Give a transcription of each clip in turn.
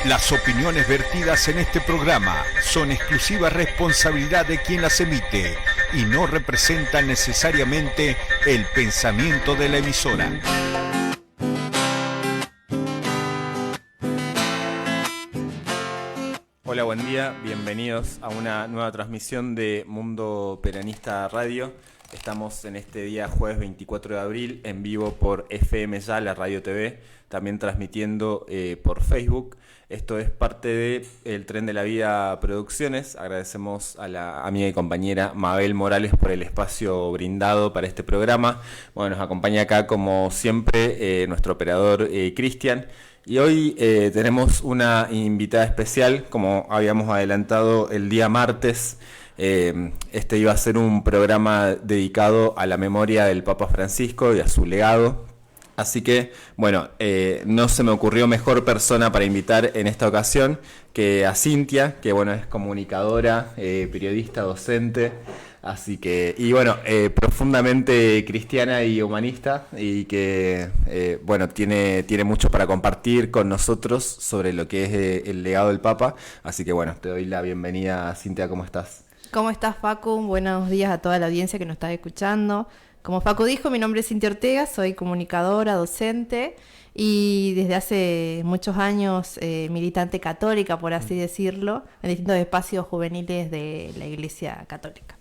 Las opiniones vertidas en este programa son exclusiva responsabilidad de quien las emite y no representan necesariamente el pensamiento de la emisora. Hola, buen día, bienvenidos a una nueva transmisión de Mundo Peronista Radio. Estamos en este día jueves 24 de abril en vivo por FM Ya, la Radio TV, también transmitiendo por Facebook. Esto es parte de El Tren de la Vida Producciones. Agradecemos a la amiga y compañera Mabel Morales por el espacio brindado para este programa. Bueno, nos acompaña acá como siempre nuestro operador Cristian. Y hoy tenemos una invitada especial, como habíamos adelantado el día martes. Este iba a ser un programa dedicado a la memoria del Papa Francisco y a su legado. Así que, bueno, no se me ocurrió mejor persona para invitar en esta ocasión que a Cintia, que bueno, es comunicadora, periodista, docente. Así que, y bueno, profundamente cristiana y humanista, y que, bueno, tiene mucho para compartir con nosotros sobre lo que es el legado del Papa. Así que, bueno, te doy la bienvenida, Cintia, ¿cómo estás? ¿Cómo estás, Facu? Buenos días a toda la audiencia que nos está escuchando. Como Facu dijo, mi nombre es Cintia Ortega, soy comunicadora, docente y desde hace muchos años militante católica, por así decirlo, en distintos espacios juveniles de la Iglesia Católica.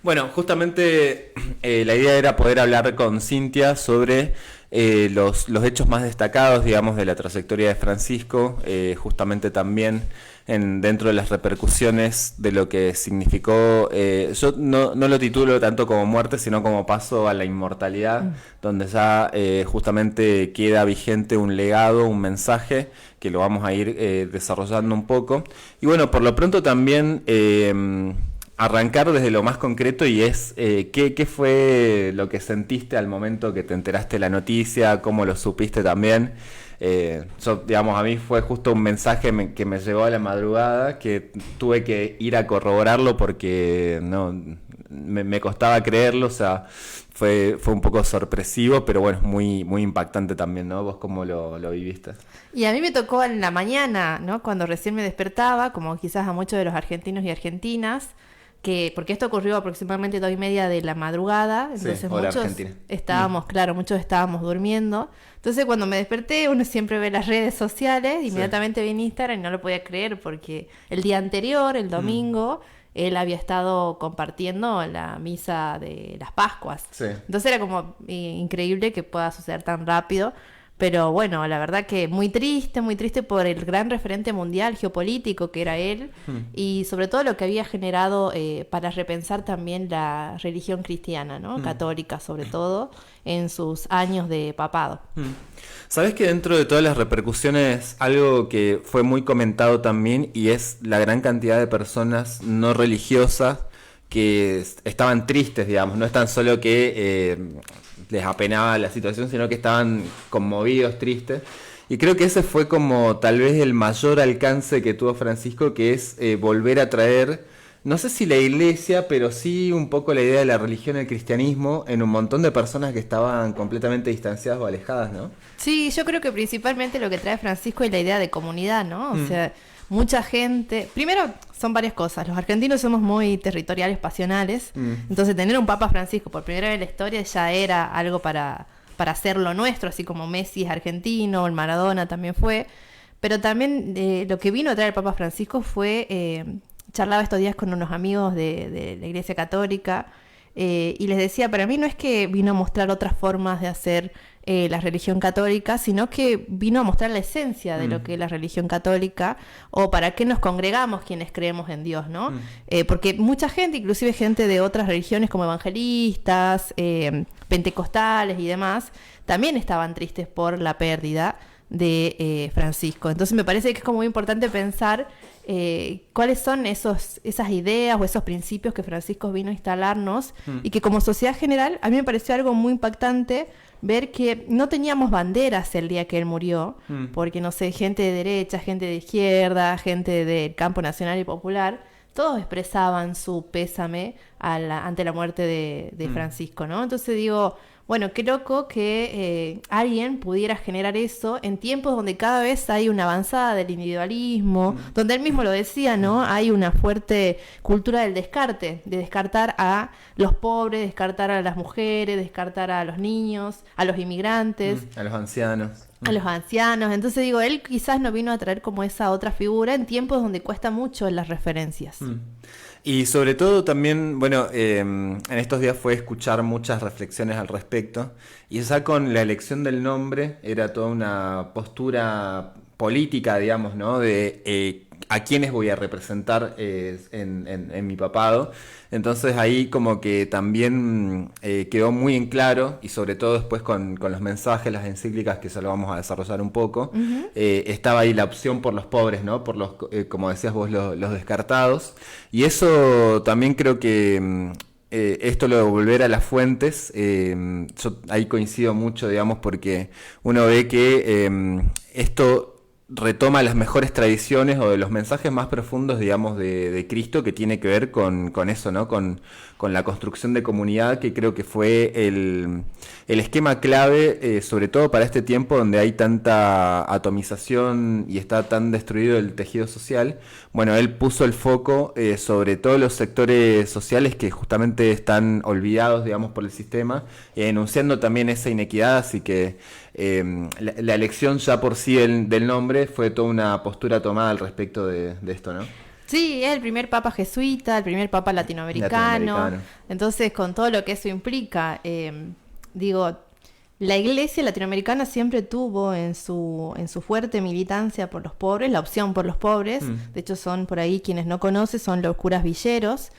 Bueno, justamente la idea era poder hablar con Cintia sobre los hechos más destacados, digamos, de la trayectoria de Francisco, justamente también dentro de las repercusiones de lo que significó, yo no lo titulo tanto como muerte, sino como paso a la inmortalidad, donde ya justamente queda vigente un legado, un mensaje, que lo vamos a ir desarrollando un poco. Y bueno, por lo pronto también arrancar desde lo más concreto, y es ¿qué fue lo que sentiste al momento que te enteraste de la noticia? ¿Cómo lo supiste también? Yo, digamos, a mí fue justo un mensaje que me llegó a la madrugada, que tuve que ir a corroborarlo porque no me costaba creerlo. O sea, fue un poco sorpresivo, pero bueno, muy impactante también, ¿no? ¿Vos cómo lo viviste? Y a mí me tocó en la mañana, ¿no? Cuando recién me despertaba, como quizás a muchos de los argentinos y argentinas, porque esto ocurrió aproximadamente 2:30 de la madrugada, entonces sí, muchos estábamos, claro, muchos estábamos durmiendo. Entonces cuando me desperté, uno siempre ve las redes sociales, inmediatamente vi en Instagram y no lo podía creer, porque el día anterior, el domingo, él había estado compartiendo la misa de las Pascuas. Sí. Entonces era como increíble que pueda suceder tan rápido. Pero bueno, la verdad que muy triste por el gran referente mundial geopolítico que era él, y sobre todo lo que había generado para repensar también la religión cristiana, ¿no? Católica sobre todo, en sus años de papado. ¿Sabés que dentro de todas las repercusiones, algo que fue muy comentado también, y es la gran cantidad de personas no religiosas que estaban tristes, digamos, no es tan solo que les apenaba la situación, sino que estaban conmovidos, tristes? Y creo que ese fue como tal vez el mayor alcance que tuvo Francisco, que es volver a traer, no sé si la iglesia, pero sí un poco la idea de la religión, el cristianismo, en un montón de personas que estaban completamente distanciadas o alejadas, ¿no? Sí, yo creo que principalmente lo que trae Francisco es la idea de comunidad, ¿no? O sea, mucha gente, primero son varias cosas, los argentinos somos muy territoriales, pasionales, entonces tener un Papa Francisco por primera vez en la historia ya era algo para hacerlo nuestro, así como Messi es argentino, el Maradona también fue, pero también lo que vino a traer el Papa Francisco fue, charlaba estos días con unos amigos de la Iglesia Católica, y les decía, para mí no es que vino a mostrar otras formas de hacer la religión católica, sino que vino a mostrar la esencia de lo que es la religión católica, o para qué nos congregamos quienes creemos en Dios, ¿no? Porque mucha gente, inclusive gente de otras religiones como evangelistas, pentecostales y demás, también estaban tristes por la pérdida de Francisco. Entonces me parece que es como muy importante pensar cuáles son esas ideas o esos principios que Francisco vino a instalarnos, y que como sociedad general a mí me pareció algo muy impactante ver que no teníamos banderas el día que él murió, porque no sé, gente de derecha, gente de izquierda, gente del campo nacional y popular, todos expresaban su pésame ante la muerte de Francisco, ¿no? Entonces digo, bueno, qué loco que alguien pudiera generar eso en tiempos donde cada vez hay una avanzada del individualismo, donde él mismo lo decía, ¿no? Hay una fuerte cultura del descarte, de descartar a los pobres, descartar a las mujeres, descartar a los niños, a los inmigrantes. A los ancianos. A los ancianos. Entonces digo, él quizás no vino a traer como esa otra figura en tiempos donde cuesta mucho las referencias. Y sobre todo también, bueno, en estos días fue escuchar muchas reflexiones al respecto, y ya con la elección del nombre era toda una postura política, digamos, ¿no? De a quiénes voy a representar en mi papado. Entonces ahí como que también quedó muy en claro, y sobre todo después con los mensajes, las encíclicas, que ya lo vamos a desarrollar un poco, estaba ahí la opción por los pobres, ¿no? Por los, como decías vos, los descartados. Y eso también creo que esto lo de volver a las fuentes, yo ahí coincido mucho, digamos, porque uno ve que esto retoma las mejores tradiciones o de los mensajes más profundos, digamos, de Cristo, que tiene que ver con eso, ¿no? Con la construcción de comunidad, que creo que fue el esquema clave, sobre todo para este tiempo donde hay tanta atomización y está tan destruido el tejido social. Bueno, él puso el foco sobre todos los sectores sociales que justamente están olvidados, digamos, por el sistema, enunciando también esa inequidad, así que la elección ya por sí del nombre fue toda una postura tomada al respecto de esto, ¿no? Sí, es el primer papa jesuita, el primer papa latinoamericano. Entonces, con todo lo que eso implica, digo, la iglesia latinoamericana siempre tuvo en su fuerte militancia por los pobres, la opción por los pobres. De hecho, son por ahí, quienes no conocen, son los curas villeros,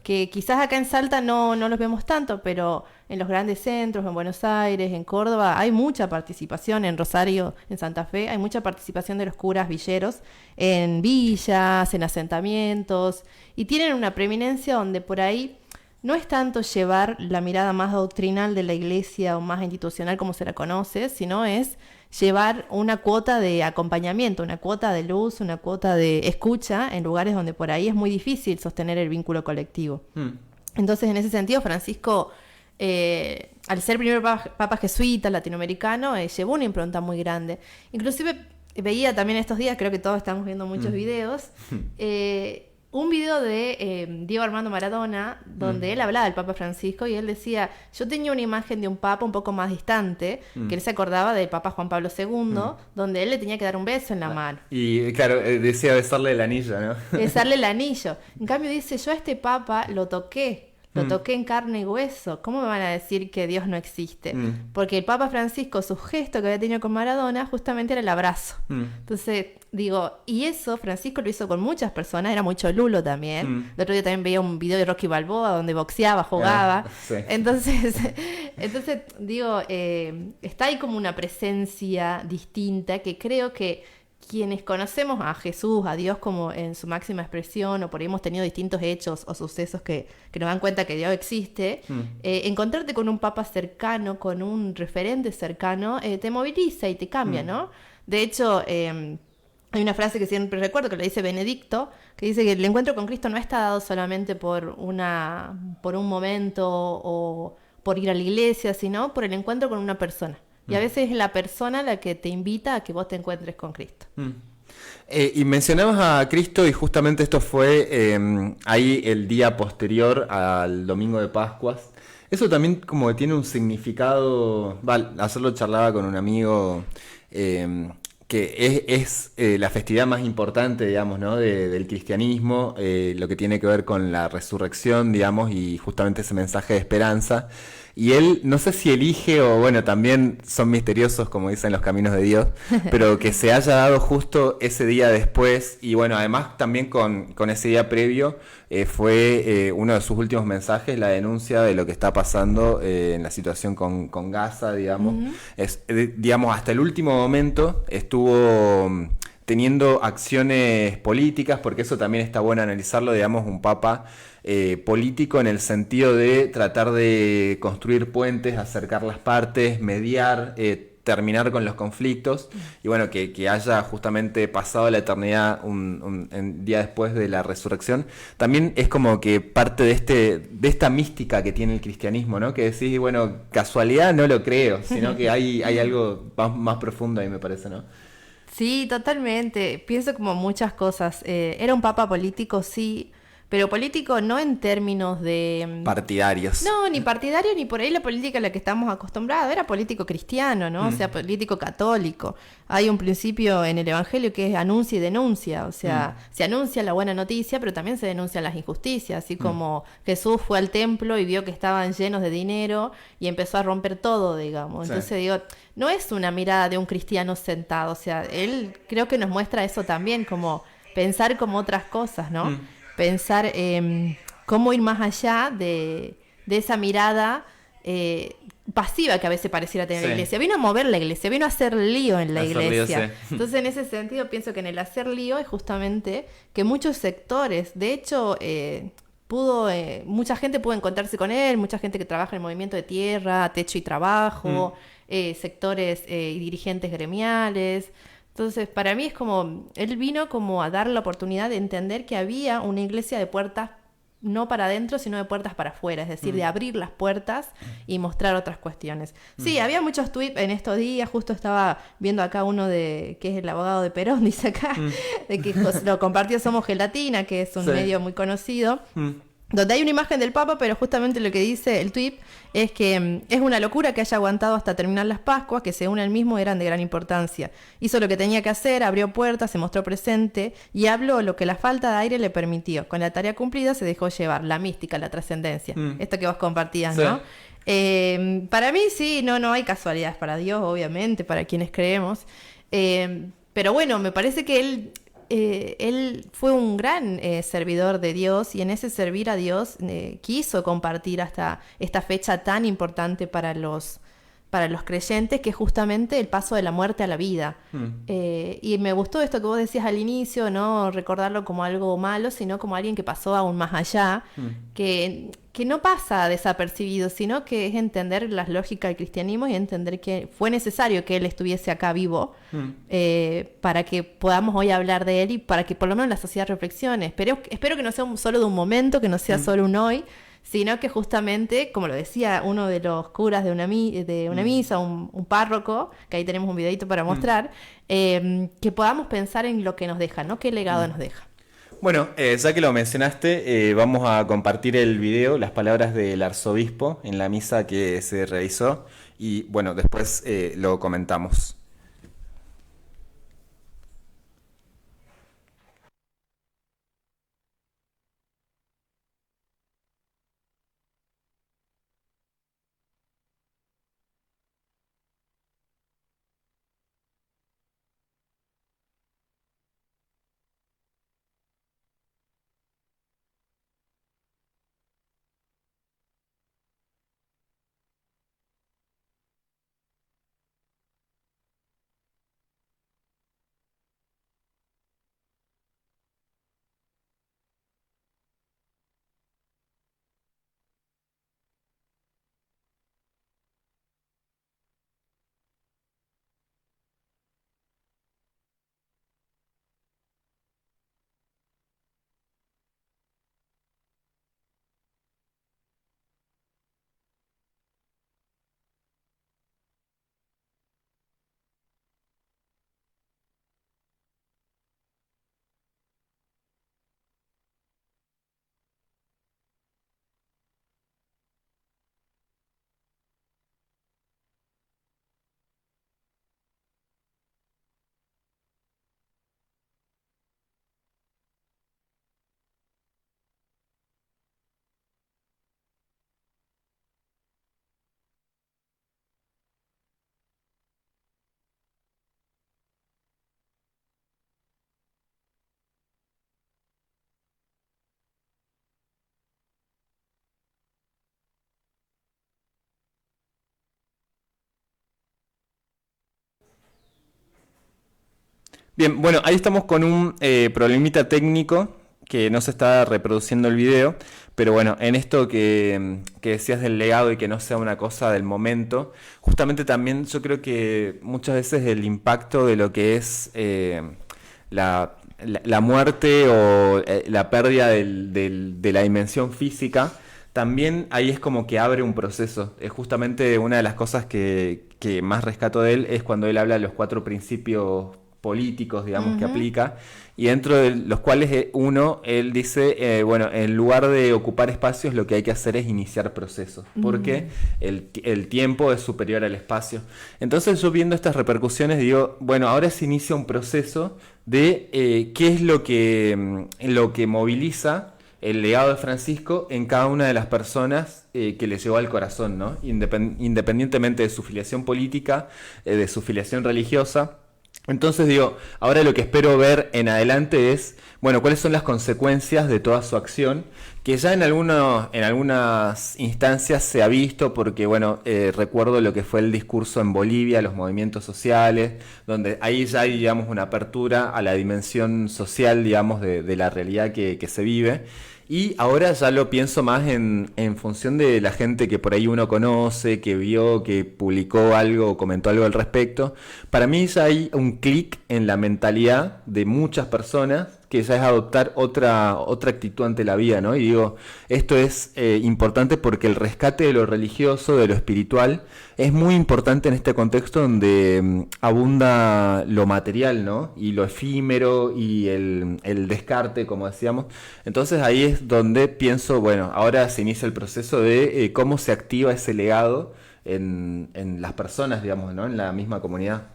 que quizás acá en Salta no los vemos tanto, pero en los grandes centros, en Buenos Aires, en Córdoba, hay mucha participación, en Rosario, en Santa Fe, hay mucha participación de los curas villeros en villas, en asentamientos, y tienen una preeminencia donde por ahí no es tanto llevar la mirada más doctrinal de la iglesia o más institucional como se la conoce, sino es llevar una cuota de acompañamiento, una cuota de luz, una cuota de escucha en lugares donde por ahí es muy difícil sostener el vínculo colectivo. Entonces, en ese sentido, Francisco, al ser primer papa jesuita latinoamericano, llevó una impronta muy grande. Inclusive veía también estos días, creo que todos estamos viendo muchos videos, un video de Diego Armando Maradona, donde él hablaba del Papa Francisco, y él decía, yo tenía una imagen de un papa un poco más distante, que él se acordaba del Papa Juan Pablo II, donde él le tenía que dar un beso en la mano. Y claro, decía besarle el anillo, ¿no? Besarle el anillo. En cambio dice, yo a este papa lo toqué en carne y hueso. ¿Cómo me van a decir que Dios no existe? Porque el Papa Francisco, su gesto que había tenido con Maradona, justamente era el abrazo. Entonces, digo, y eso Francisco lo hizo con muchas personas, era muy cholulo también. El otro día también veía un video de Rocky Balboa donde boxeaba, jugaba. Sí. Entonces digo, está ahí como una presencia distinta que creo que quienes conocemos a Jesús, a Dios como en su máxima expresión, o por ahí hemos tenido distintos hechos o sucesos que nos dan cuenta que Dios existe, encontrarte con un papa cercano, con un referente cercano, te moviliza y te cambia, ¿no? De hecho, hay una frase que siempre recuerdo, que le dice Benedicto, que dice que el encuentro con Cristo no está dado solamente por un momento o por ir a la iglesia, sino por el encuentro con una persona. Y a veces es la persona la que te invita a que vos te encuentres con Cristo. Y mencionabas a Cristo, y justamente esto fue ahí el día posterior al domingo de Pascuas. Eso también como que tiene un significado. Ayer lo charlaba con un amigo, que es la festividad más importante, digamos, ¿no? del cristianismo, lo que tiene que ver con la resurrección, digamos, y justamente ese mensaje de esperanza. Y él, no sé si elige, o bueno, también son misteriosos, como dicen los caminos de Dios, pero que se haya dado justo ese día después, y bueno, además también con ese día previo, fue uno de sus últimos mensajes, la denuncia de lo que está pasando en la situación con Gaza, digamos. Digamos, hasta el último momento estuvo teniendo acciones políticas, porque eso también está bueno analizarlo, digamos, un papa político en el sentido de tratar de construir puentes, acercar las partes, mediar, terminar con los conflictos y bueno, que haya justamente pasado la eternidad un día después de la resurrección, también es como que parte de esta mística que tiene el cristianismo, ¿no? Que decís, bueno, casualidad no lo creo, sino que hay algo más profundo ahí, me parece, ¿no? Sí, totalmente. Pienso como muchas cosas. Era un papa político, sí, pero político no en términos de... Partidarios. No, ni partidario ni por ahí la política a la que estamos acostumbrados. Era político cristiano, ¿no? O sea, político católico. Hay un principio en el Evangelio que es anuncia y denuncia. O sea, se anuncia la buena noticia, pero también se denuncian las injusticias. Así como Jesús fue al templo y vio que estaban llenos de dinero y empezó a romper todo, digamos. Sí. Entonces digo, no es una mirada de un cristiano sentado. O sea, él creo que nos muestra eso también, como pensar como otras cosas, ¿no? Pensar cómo ir más allá de esa mirada pasiva que a veces pareciera tener la Sí. iglesia. Vino a mover la iglesia, vino a hacer lío en la Hacer lío, iglesia. sí. Entonces, en ese sentido, pienso que en el hacer lío es justamente que muchos sectores, de hecho, mucha gente pudo encontrarse con él, mucha gente que trabaja en el movimiento de tierra, techo y trabajo, sectores y dirigentes gremiales. Entonces, para mí es como, él vino como a dar la oportunidad de entender que había una iglesia de puertas no para adentro, sino de puertas para afuera, es decir, de abrir las puertas y mostrar otras cuestiones. Sí, había muchos tweets en estos días, justo estaba viendo acá uno que es el abogado de Perón, dice acá, de que lo compartió Somos Gelatina, que es un medio muy conocido. Donde hay una imagen del Papa, pero justamente lo que dice el tuit es que es una locura que haya aguantado hasta terminar las Pascuas, que según él mismo eran de gran importancia. Hizo lo que tenía que hacer, abrió puertas, se mostró presente y habló lo que la falta de aire le permitió. Con la tarea cumplida se dejó llevar, la mística, la trascendencia. Esto que vos compartías, Sí. ¿no? Para mí sí, no hay casualidades para Dios, obviamente, para quienes creemos. Pero bueno, me parece que él fue un gran servidor de Dios y en ese servir a Dios quiso compartir hasta esta fecha tan importante para los creyentes, que es justamente el paso de la muerte a la vida. Y me gustó esto que vos decías al inicio, no recordarlo como algo malo, sino como alguien que pasó aún más allá, que no pasa desapercibido, sino que es entender las lógicas del cristianismo y entender que fue necesario que él estuviese acá vivo para que podamos hoy hablar de él y para que por lo menos la sociedad reflexione. Espero que no sea solo de un momento, que no sea solo un hoy, sino que justamente, como lo decía uno de los curas de una misa, un párroco, que ahí tenemos un videito para mostrar, que podamos pensar en lo que nos deja, ¿no? ¿Qué legado nos deja? Bueno, ya que lo mencionaste, vamos a compartir el video, las palabras del arzobispo en la misa que se realizó y bueno, después lo comentamos. Bien, bueno, ahí estamos con un problemita técnico que no se está reproduciendo el video, pero bueno, en esto que decías del legado y que no sea una cosa del momento, justamente también yo creo que muchas veces el impacto de lo que es la muerte o la pérdida de la dimensión física, también ahí es como que abre un proceso. Es justamente una de las cosas que más rescato de él es cuando él habla de los 4 principios políticos, digamos, que aplica, y dentro de los cuales él dice, bueno, en lugar de ocupar espacios, lo que hay que hacer es iniciar procesos, porque el tiempo es superior al espacio. Entonces yo viendo estas repercusiones digo, bueno, ahora se inicia un proceso de qué es lo que moviliza el legado de Francisco en cada una de las personas que le llegó al corazón, ¿no? Independientemente de su filiación política, de su filiación religiosa. Entonces digo, ahora lo que espero ver en adelante es, bueno, cuáles son las consecuencias de toda su acción, que ya en algunas instancias se ha visto, porque bueno, recuerdo lo que fue el discurso en Bolivia, los movimientos sociales, donde ahí ya hay, digamos, una apertura a la dimensión social, digamos, de la realidad que se vive. Y ahora ya lo pienso más en función de la gente que por ahí uno conoce, que vio, que publicó algo o comentó algo al respecto. Para mí ya hay un clic en la mentalidad de muchas personas que ya es adoptar otra actitud ante la vida, ¿no? Y digo, esto es importante porque el rescate de lo religioso, de lo espiritual, es muy importante en este contexto donde abunda lo material, ¿no? Y lo efímero y el descarte, como decíamos. Entonces ahí es donde pienso, bueno, ahora se inicia el proceso de cómo se activa ese legado en las personas, digamos, ¿no? En la misma comunidad.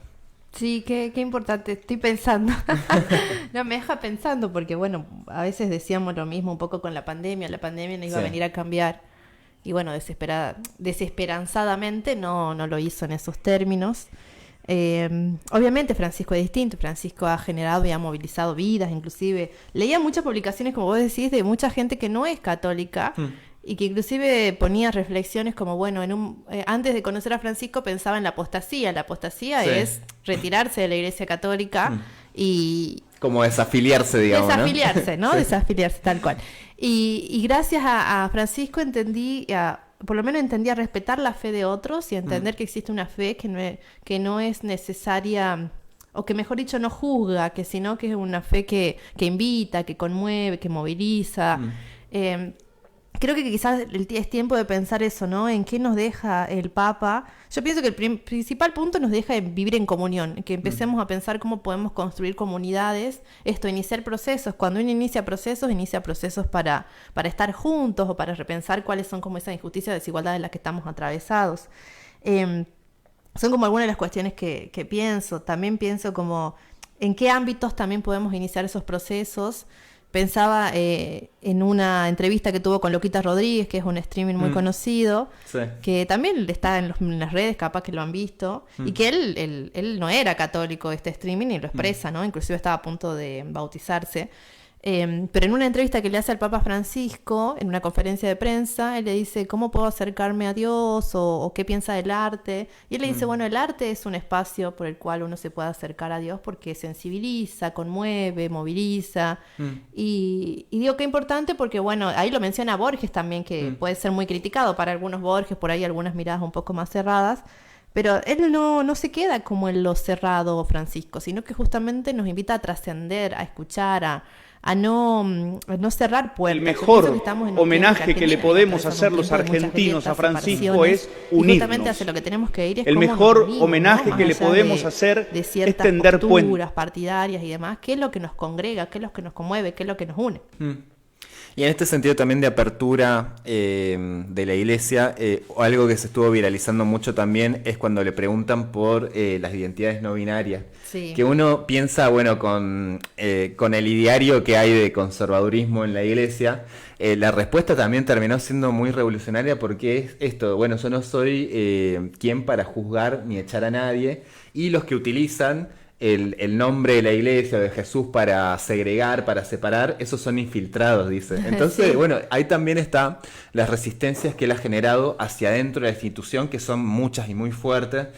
Sí, qué importante, estoy pensando. No, me deja pensando porque, bueno, a veces decíamos lo mismo un poco con la pandemia no iba a venir a cambiar. Y bueno, desesperanzadamente no lo hizo en esos términos. Obviamente Francisco es distinto, Francisco ha generado y ha movilizado vidas, inclusive. Leía muchas publicaciones, como vos decís, de mucha gente que no es católica. Y que inclusive ponía reflexiones como, bueno, antes de conocer a Francisco pensaba en la apostasía. La apostasía es retirarse de la Iglesia Católica y... Como desafiliarse, digamos, desafiliarse, ¿no? Sí. Desafiliarse, tal cual. Y gracias a Francisco por lo menos entendí a respetar la fe de otros y a entender que existe una fe que no es necesaria... o que mejor dicho no juzga, sino que es una fe que invita, que conmueve, que moviliza. Creo que quizás es tiempo de pensar eso, ¿no? En qué nos deja el Papa. Yo pienso que el principal punto nos deja vivir en comunión, que empecemos a pensar cómo podemos construir comunidades, iniciar procesos. Cuando uno inicia procesos para estar juntos o para repensar cuáles son como esas injusticias, desigualdades en las que estamos atravesados. Son como algunas de las cuestiones que pienso. También pienso como en qué ámbitos también podemos iniciar esos procesos. Pensaba en una entrevista que tuvo con Loquita Rodríguez, que es un streaming muy conocido, que también está en las redes, capaz que lo han visto, y que él no era católico, este streaming, y lo expresa, ¿no? Inclusive estaba a punto de bautizarse. Pero en una entrevista que le hace al Papa Francisco, en una conferencia de prensa, él le dice, ¿cómo puedo acercarme a Dios? O ¿qué piensa del arte? Y él le dice, bueno, el arte es un espacio por el cual uno se puede acercar a Dios porque sensibiliza, conmueve, moviliza. Y digo que importante porque, bueno, ahí lo menciona Borges también, que puede ser muy criticado para algunos Borges, por ahí algunas miradas un poco más cerradas. Pero él no se queda como en lo cerrado, Francisco, sino que justamente nos invita a trascender, a escuchar, a no cerrar puertas. El mejor homenaje que le podemos hacer los argentinos a Francisco es unirnos. Justamente hacia lo que tenemos que ir es el mejor homenaje que le podemos hacer es tender puentes partidarias y demás. ¿Qué es lo que nos congrega? ¿Qué es lo que nos conmueve? ¿Qué es lo que nos une? Y en este sentido también de apertura de la iglesia, algo que se estuvo viralizando mucho también es cuando le preguntan por las identidades no binarias. Sí. Que uno piensa, bueno, con el ideario que hay de conservadurismo en la iglesia, la respuesta también terminó siendo muy revolucionaria porque es esto, bueno, yo no soy quien para juzgar ni echar a nadie, y los que utilizan el nombre de la iglesia o de Jesús para segregar, para separar, esos son infiltrados, dice. Entonces, sí. Bueno, ahí también está las resistencias que él ha generado hacia adentro de la institución, que son muchas y muy fuertes.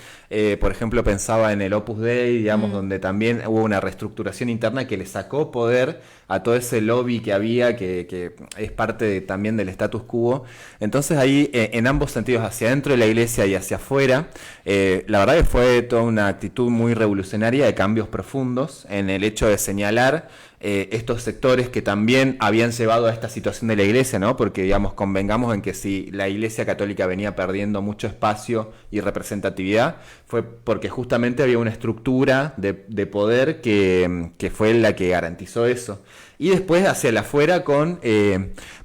Por ejemplo, pensaba en el Opus Dei, digamos, donde también hubo una reestructuración interna que le sacó poder a todo ese lobby que había, que es parte también del status quo. Entonces ahí, en ambos sentidos, hacia adentro de la iglesia y hacia afuera, la verdad que fue toda una actitud muy revolucionaria de cambios profundos en el hecho de señalar estos sectores que también habían llevado a esta situación de la iglesia, ¿no? Porque, digamos, convengamos en que si la iglesia católica venía perdiendo mucho espacio y representatividad, fue porque justamente había una estructura de poder que fue la que garantizó eso. Y después hacia el afuera con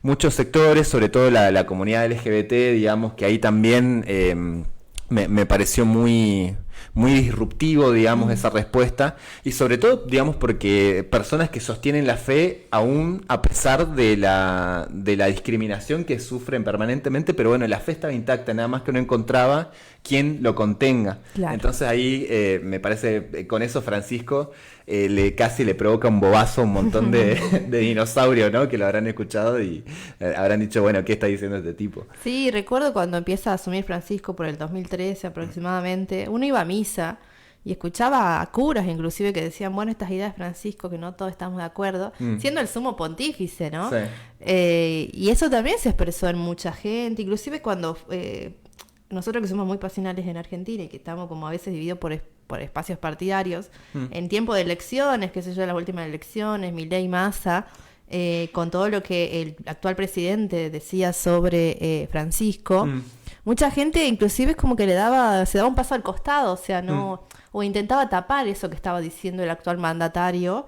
muchos sectores, sobre todo la comunidad LGBT, digamos, que ahí también me pareció muy disruptivo, digamos, esa respuesta, y sobre todo, digamos, porque personas que sostienen la fe aún a pesar de la discriminación que sufren permanentemente, pero bueno, la fe estaba intacta, nada más que no encontraba quien lo contenga. Claro. Entonces ahí me parece, con eso Francisco casi le provoca un bobazo a un montón de dinosaurios, ¿no? Que lo habrán escuchado y habrán dicho, bueno, ¿qué está diciendo este tipo? Sí, recuerdo cuando empieza a asumir Francisco por el 2013 aproximadamente, uno iba a misa y escuchaba a curas inclusive que decían, bueno, estas ideas de Francisco que no todos estamos de acuerdo, siendo el sumo pontífice, ¿no? Sí. Y eso también se expresó en mucha gente, inclusive cuando nosotros que somos muy pasionales en Argentina y que estamos como a veces divididos por espacios partidarios, en tiempo de elecciones, qué sé yo, las últimas elecciones, Milei, Massa, con todo lo que el actual presidente decía sobre Francisco, mucha gente inclusive es como que se daba un paso al costado, o sea, no, o intentaba tapar eso que estaba diciendo el actual mandatario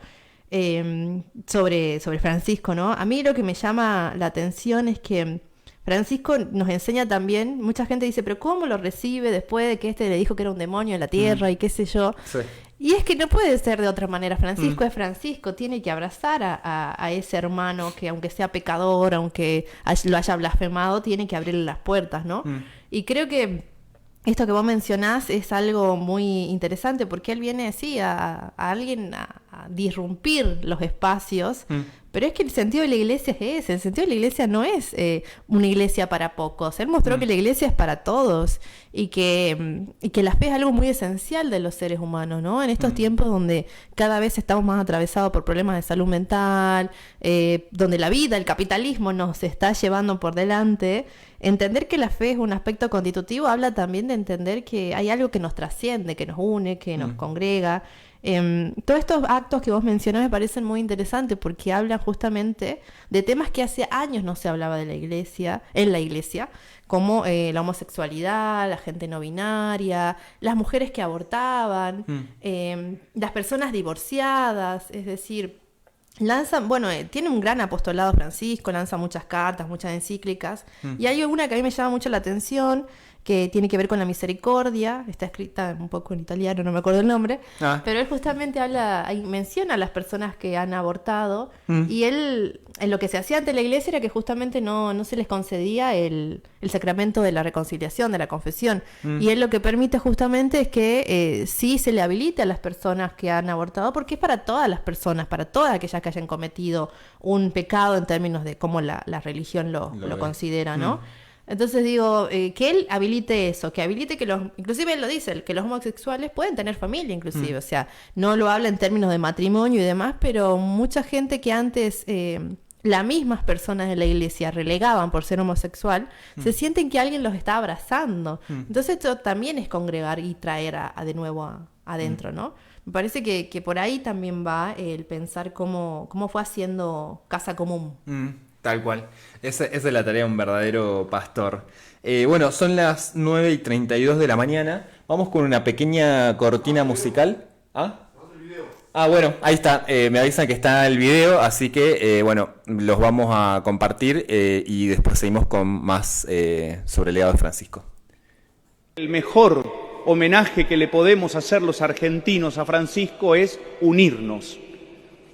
sobre Francisco, ¿no? A mí lo que me llama la atención es que Francisco nos enseña también, mucha gente dice, pero ¿cómo lo recibe después de que le dijo que era un demonio en la tierra y qué sé yo? Sí. Y es que no puede ser de otra manera. Francisco es Francisco, tiene que abrazar a ese hermano que aunque sea pecador, aunque lo haya blasfemado, tiene que abrirle las puertas, ¿no? Y creo que esto que vos mencionás es algo muy interesante porque él viene, sí, a alguien a disrumpir los espacios, pero es que el sentido de la iglesia es ese, el sentido de la iglesia no es una iglesia para pocos, él mostró que la iglesia es para todos y que la fe es algo muy esencial de los seres humanos, ¿no? En estos tiempos donde cada vez estamos más atravesados por problemas de salud mental, donde la vida, el capitalismo nos está llevando por delante, entender que la fe es un aspecto constitutivo habla también de entender que hay algo que nos trasciende, que nos une, que nos congrega. Todos estos actos que vos mencionás me parecen muy interesantes porque hablan justamente de temas que hace años no se hablaba en la iglesia, como la homosexualidad, la gente no binaria, las mujeres que abortaban, las personas divorciadas, es decir, tiene un gran apostolado Francisco, lanza muchas cartas, muchas encíclicas, y hay una que a mí me llama mucho la atención, que tiene que ver con la misericordia, está escrita un poco en italiano, no me acuerdo el nombre, pero él justamente menciona a las personas que han abortado, y él, en lo que se hacía ante la iglesia era que justamente no se les concedía el sacramento de la reconciliación, de la confesión, y él lo que permite justamente es que sí se le habilite a las personas que han abortado, porque es para todas las personas, para todas aquellas que hayan cometido un pecado en términos de cómo la religión lo considera, ¿no? Entonces digo, que él habilite eso, que habilite que inclusive él lo dice, que los homosexuales pueden tener familia inclusive, o sea, no lo habla en términos de matrimonio y demás, pero mucha gente que antes las mismas personas de la iglesia relegaban por ser homosexual, se sienten que alguien los está abrazando. Entonces esto también es congregar y traer de nuevo adentro, ¿no? Me parece que por ahí también va el pensar cómo fue haciendo casa común. Tal cual. Esa es la tarea de un verdadero pastor. Bueno, son las 9:32 de la mañana. Vamos con una pequeña cortina musical. Bueno, ahí está. Me avisan que está el video, así que, los vamos a compartir y después seguimos con más sobre el legado de Francisco. El mejor homenaje que le podemos hacer los argentinos a Francisco es unirnos.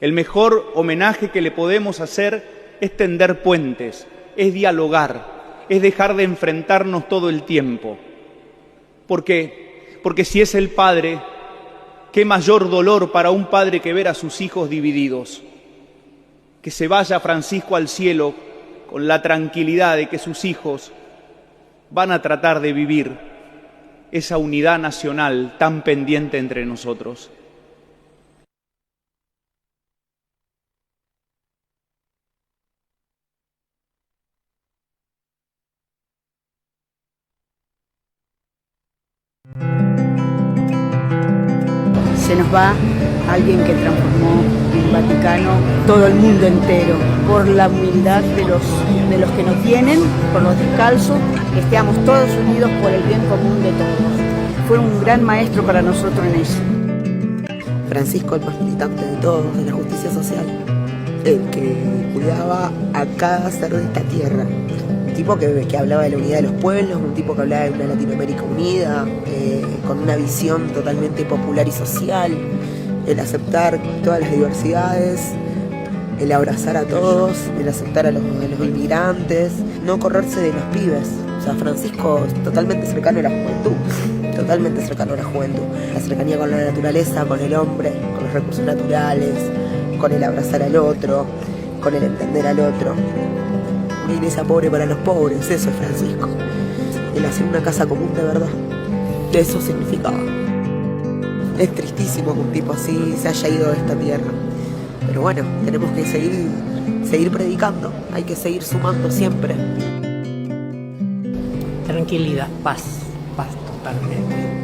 El mejor homenaje que le podemos hacer es tender puentes, es dialogar, es dejar de enfrentarnos todo el tiempo. ¿Por qué? Porque si es el padre, qué mayor dolor para un padre que ver a sus hijos divididos. Que se vaya Francisco al cielo con la tranquilidad de que sus hijos van a tratar de vivir esa unidad nacional tan pendiente entre nosotros. Se nos va alguien que transformó el Vaticano, todo el mundo entero, por la humildad de los que no tienen, por los descalzos, que estemos todos unidos por el bien común de todos. Fue un gran maestro para nosotros en eso. Francisco, el más militante de todos, de la justicia social, el que cuidaba a cada ser de esta tierra. Un tipo que hablaba de la unidad de los pueblos, un tipo que hablaba de una Latinoamérica unida, con una visión totalmente popular y social, el aceptar todas las diversidades, el abrazar a todos, el aceptar a los inmigrantes, no correrse de los pibes. O sea, Francisco es totalmente cercano a la juventud, totalmente cercano a la juventud. La cercanía con la naturaleza, con el hombre, con los recursos naturales, con el abrazar al otro, con el entender al otro. Una iglesia pobre para los pobres, eso es Francisco. El hacer una casa común de verdad, eso significaba. Es tristísimo que un tipo así se haya ido de esta tierra. Pero bueno, tenemos que seguir predicando, hay que seguir sumando siempre. Tranquilidad, paz totalmente.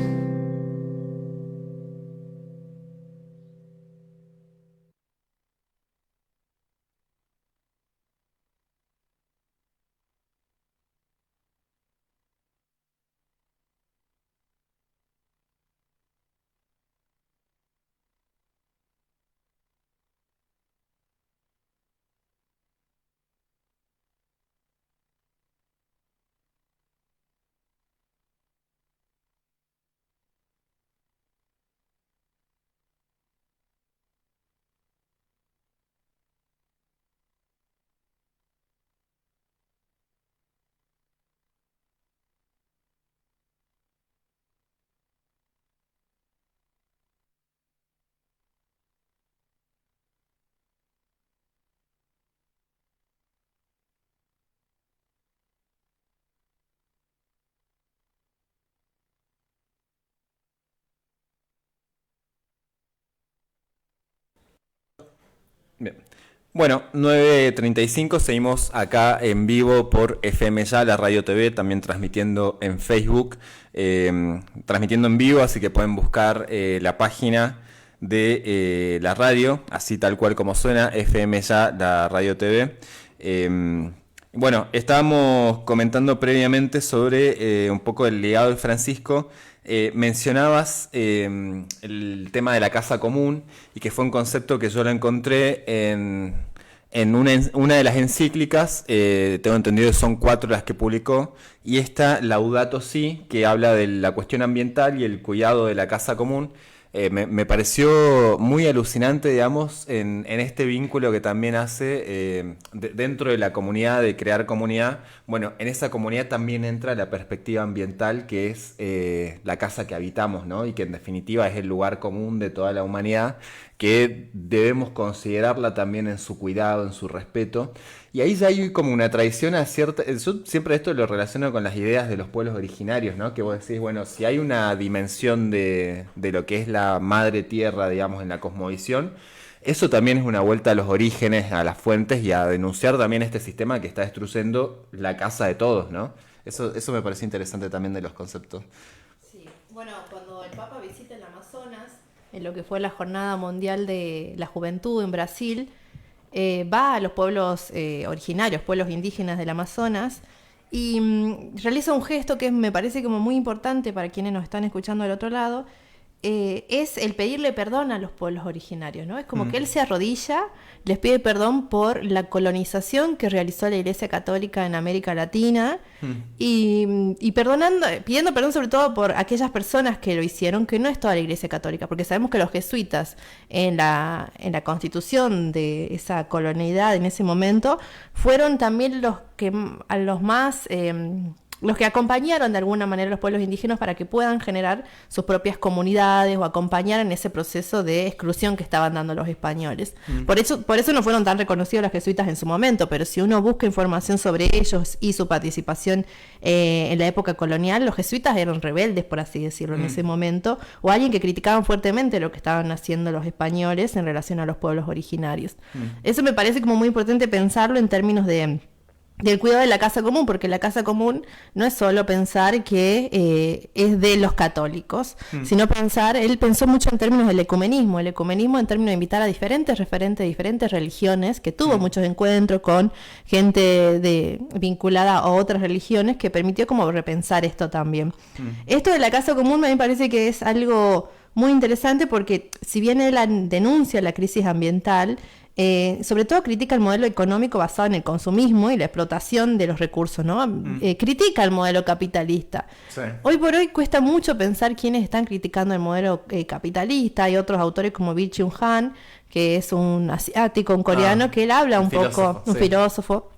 Bien. Bueno, 9:35, seguimos acá en vivo por FM Ya, la Radio TV, también transmitiendo en Facebook, transmitiendo en vivo, así que pueden buscar la página de la radio, así tal cual como suena, FM Ya, la Radio TV. Bueno, estábamos comentando previamente sobre un poco el legado de Francisco. Mencionabas el tema de la casa común y que fue un concepto que yo lo encontré en una de las encíclicas, tengo entendido que son 4 las que publicó, y esta, Laudato Si, que habla de la cuestión ambiental y el cuidado de la casa común. Me pareció muy alucinante, digamos, en este vínculo que también hace dentro de la comunidad, de crear comunidad. Bueno, en esa comunidad también entra la perspectiva ambiental, que es la casa que habitamos, ¿no? Y que en definitiva es el lugar común de toda la humanidad, que debemos considerarla también en su cuidado, en su respeto. Y ahí ya hay como una tradición a cierta... Yo siempre esto lo relaciono con las ideas de los pueblos originarios, ¿no? Que vos decís, bueno, si hay una dimensión de lo que es la madre tierra, digamos, en la cosmovisión, eso también es una vuelta a los orígenes, a las fuentes, y a denunciar también este sistema que está destruyendo la casa de todos, ¿no? Eso me parece interesante también de los conceptos. Sí, bueno, cuando el Papa visita el Amazonas, en lo que fue la Jornada Mundial de la Juventud en Brasil, va a los pueblos originarios, pueblos indígenas del Amazonas, y realiza un gesto que me parece como muy importante para quienes nos están escuchando del otro lado. Es el pedirle perdón a los pueblos originarios, ¿no? Es como que él se arrodilla, les pide perdón por la colonización que realizó la Iglesia Católica en América Latina, y pidiendo perdón sobre todo por aquellas personas que lo hicieron, que no es toda la Iglesia Católica, porque sabemos que los jesuitas en la constitución de esa colonialidad en ese momento fueron también los que a los más los que acompañaron de alguna manera a los pueblos indígenas para que puedan generar sus propias comunidades o acompañar en ese proceso de exclusión que estaban dando los españoles. Por eso no fueron tan reconocidos los jesuitas en su momento, pero si uno busca información sobre ellos y su participación en la época colonial, los jesuitas eran rebeldes, por así decirlo, en ese momento, o alguien que criticaban fuertemente lo que estaban haciendo los españoles en relación a los pueblos originarios. Eso me parece como muy importante pensarlo en términos del cuidado de la casa común, porque la casa común no es solo pensar que es de los católicos, sino él pensó mucho en términos del ecumenismo en términos de invitar a diferentes referentes de diferentes religiones, que tuvo muchos encuentros con gente vinculada a otras religiones, que permitió como repensar esto también. Esto de la casa común a mí me parece que es algo muy interesante, porque si bien él denuncia la crisis ambiental, sobre todo critica el modelo económico basado en el consumismo y la explotación de los recursos, ¿no? Critica el modelo capitalista. Sí. Hoy por hoy cuesta mucho pensar quiénes están criticando el modelo capitalista. Hay otros autores como Byung Chul Han, que es un asiático, un coreano, que él habla un poco, un filósofo,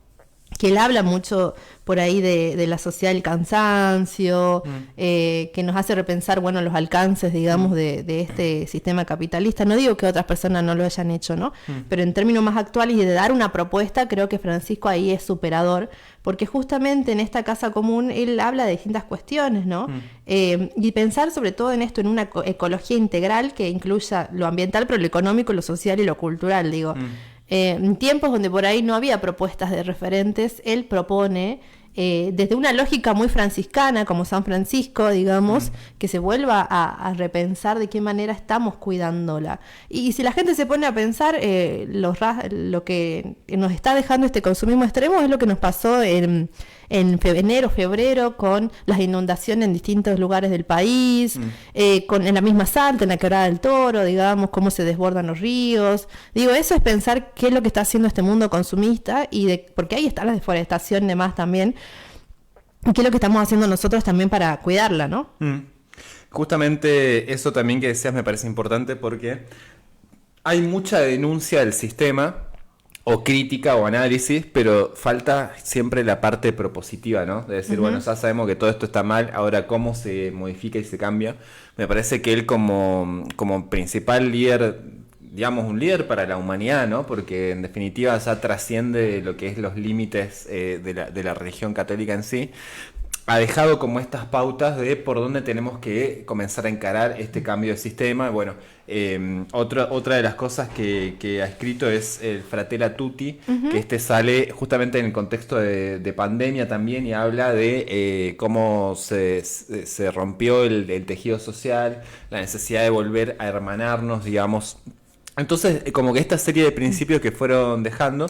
que él habla mucho por ahí de la sociedad del cansancio, que nos hace repensar, bueno, los alcances, digamos, de este sistema capitalista. No digo que otras personas no lo hayan hecho, ¿no? Pero en términos más actuales y de dar una propuesta, creo que Francisco ahí es superador, porque justamente en esta casa común él habla de distintas cuestiones, ¿no? Y pensar sobre todo en esto, en una ecología integral que incluya lo ambiental, pero lo económico, lo social y lo cultural, digo. En tiempos donde por ahí no había propuestas de referentes, él propone, desde una lógica muy franciscana, como San Francisco, digamos, que se vuelva a repensar de qué manera estamos cuidándola. Y si la gente se pone a pensar, lo que nos está dejando este consumismo extremo es lo que nos pasó en enero, febrero, con las inundaciones en distintos lugares del país, en la misma Salta, en la Quebrada del Toro, digamos, cómo se desbordan los ríos. Digo, eso es pensar qué es lo que está haciendo este mundo consumista, porque ahí está la deforestación y demás también, y qué es lo que estamos haciendo nosotros también para cuidarla, ¿no? Justamente eso también que decías me parece importante, porque hay mucha denuncia del sistema, o crítica o análisis, pero falta siempre la parte propositiva, ¿no? De decir, bueno, ya sabemos que todo esto está mal, ahora cómo se modifica y se cambia. Me parece que él como principal líder, digamos, un líder para la humanidad, ¿no? Porque en definitiva ya trasciende lo que es los límites de la religión católica en sí. Ha dejado como estas pautas de por dónde tenemos que comenzar a encarar este cambio de sistema. Bueno, otra de las cosas que ha escrito es el Fratelli Tutti, que sale justamente en el contexto de pandemia también, y habla de cómo se rompió el tejido social, la necesidad de volver a hermanarnos, digamos. Entonces, como que esta serie de principios que fueron dejando